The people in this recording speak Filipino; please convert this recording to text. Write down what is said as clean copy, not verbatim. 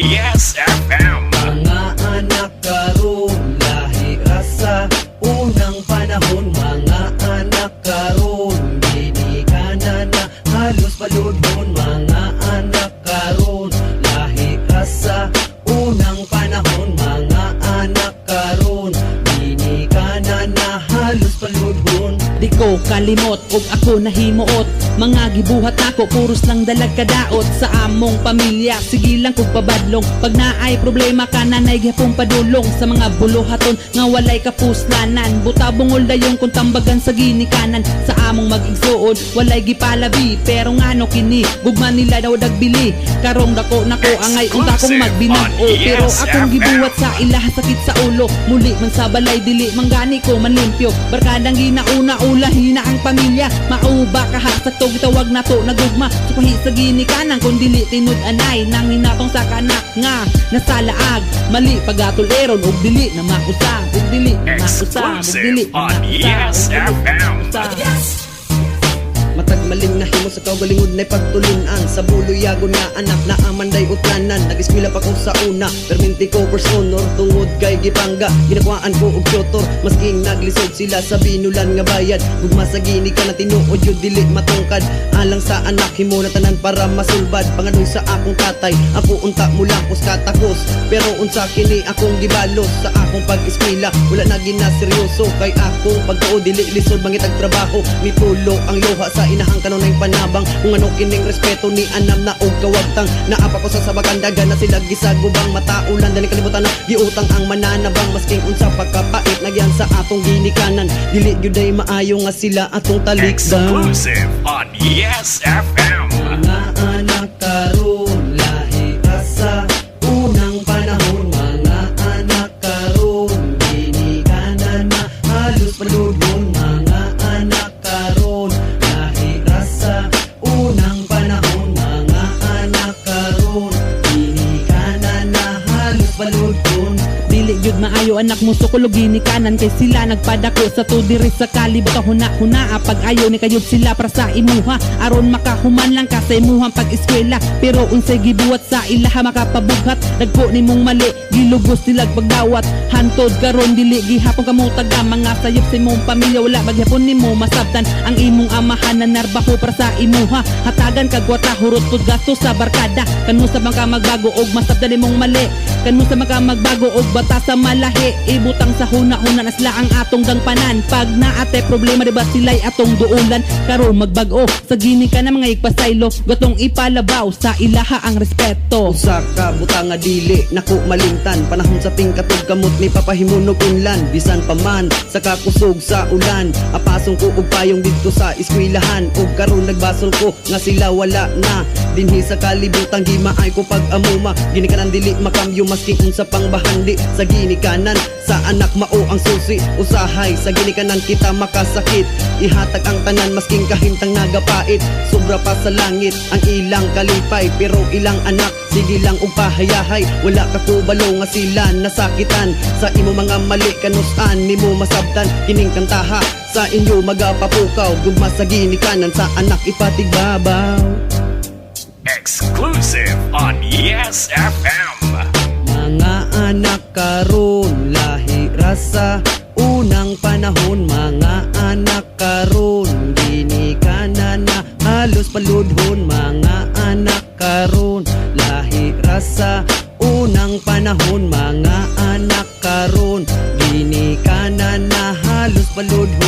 Yes FM. Mga anak karon, lahi rasa, unang panahon. Mga anak karon, ginikanan na halos paludon. Mga anak karon, lahi rasa, unang panahon. Mga anak karon, ginikanan na halos paludon. Di ko kalimot og ako nahimuot. Mga gibuhat ako puros lang dalag kadaot. Sa among pamilya sige lang kog pabadlong. Pag naay problema ka nanay gyapon padulong. Sa mga buluhaton nga walay kapuslanan. Buta bungol dayon kung tambagan sa ginikanan. Sa among mag-igsuon walay gipalabi. Pero ngano kini gugma nila daw dagbili. Karong dako nako angay unta kong magbinag-o. Pero akong gibuhat sa ilah sakit sa ulo. Muli man sa balay dili manggani ko manlimpyo. Barkadang ginauna ulahina ang pamilya. Mauba ka ha sa tog tawag na to nagugma. Supahi sa ginikanan kung dili tinud anay. Nang hinatong sa kanak nga nasalaag. Mali pagatuleron og dili na mausang. Og dili na mausang. Og dili Exclusive on Yes FM. Matag maling na himo sa kaugalingod na pagtulinan. Sa buloyagon nga anak na amanday utlanan. Nag-eskwela pa ko sa una, perminti ko first honor. Tungod kay gipangga, ginakuhaan ko og tutor. Masking naglisod sila sa binulan nga bayad. Gugma sa gini ka na tinuod yun dili matungkad. Alang sa anak himo na tanan para masulbad. Pangadoy sa akong tatay, ako unta mula kos katakos. Pero unsa kini akong gibalos sa akong pag-eskwela. Wala na ginaseryoso kay akong pagtuo dili lisod mangitag trabaho. Mitulo ang luha sa inahang kanunay panabang. Kung ano kining respeto ni anam na og kawagtang. Naapa ko sa sabakandagan na sila gisagubang. Mataulan dali kalibutan na giutang ang mananabang. Masking unsa pagkapait nagyan sa atong ginikanan. Dili gyud ay maayo nga sila atong talikdan. Exclusive on Yes FM. Mga anak karon, lahi rasa, unang panahon. Mga anak karon, ginikanan na halos paludon. Mga anak karon, lahi rasa, unang panahon. Mga anak karon, ginikanan na halos paludon. Dili gyud maayo anak mo sukulog ginikanan. Kay sila nagpadako sa tudiri sa kalibot. Huna-huna pag ayaw ni kayod sila para sa imuha. Aron makahuman lang ka sa imuhang pag-eskwela. Pero unsay gibuhat sa ilaha makapabughat. Dagpo nimong mali gilugos nilag pagdawat. Hantod karon dili gihapon kamo taga. Mga sayop sa imong pamilya wala maghapon nimo masabtan. Ang imong amahan na narbaho para sa imuha. Hatagan kagwata hurot pud gasto sa barkada. Kanmo sa mga magbago og masabtan nimong mali. Kanmo sa mga magbago og bata sa malahi. Ibutang sa huna-huna na sila ang atong gangpanan. Pag naate problema diba sila'y atong duulan. Karon magbago sa gini ka na mga igpasaylo. Gatong ipalabaw sa ilaha ang respeto. Usa ka butang nga dili naku malimtan. Panahon sa tingkatog kamot ni papahimunog unlan. Bisan pa man sa kakusog sa ulan. Apasong ko og payong dito sa eskwelahan. Og karon nagbasol ko nga sila wala na. Dinhi sa kalibutan gimaay ko pag amuma. Ginikanan dili makamyo maski unsa pang bahandi. Sa ginikanan sa anak mao ang susi. Usahay sa ginikanan kita makasakit. Ihatag ang tanan masking kahimtang nagapait. Sobra pa sa langit ang ilang kalipay. Pero ilang anak sige lang og pahayahay. Wala ka kubalo nga sila nasakitan. Sa imo mga mali kanusan nimo masabtan. Kining kantaha sa inyo magapapukaw. Gugma sa ginikanan sa anak ipatigbabaw. Exclusive on Yes FM. Mga anak karon, lahi rasa, unang panahon. Mga anak karon, ginikanan na halos paludhon. Mga anak karon, lahi rasa, unang panahon. Mga anak karon, ginikanan na halos paludhon.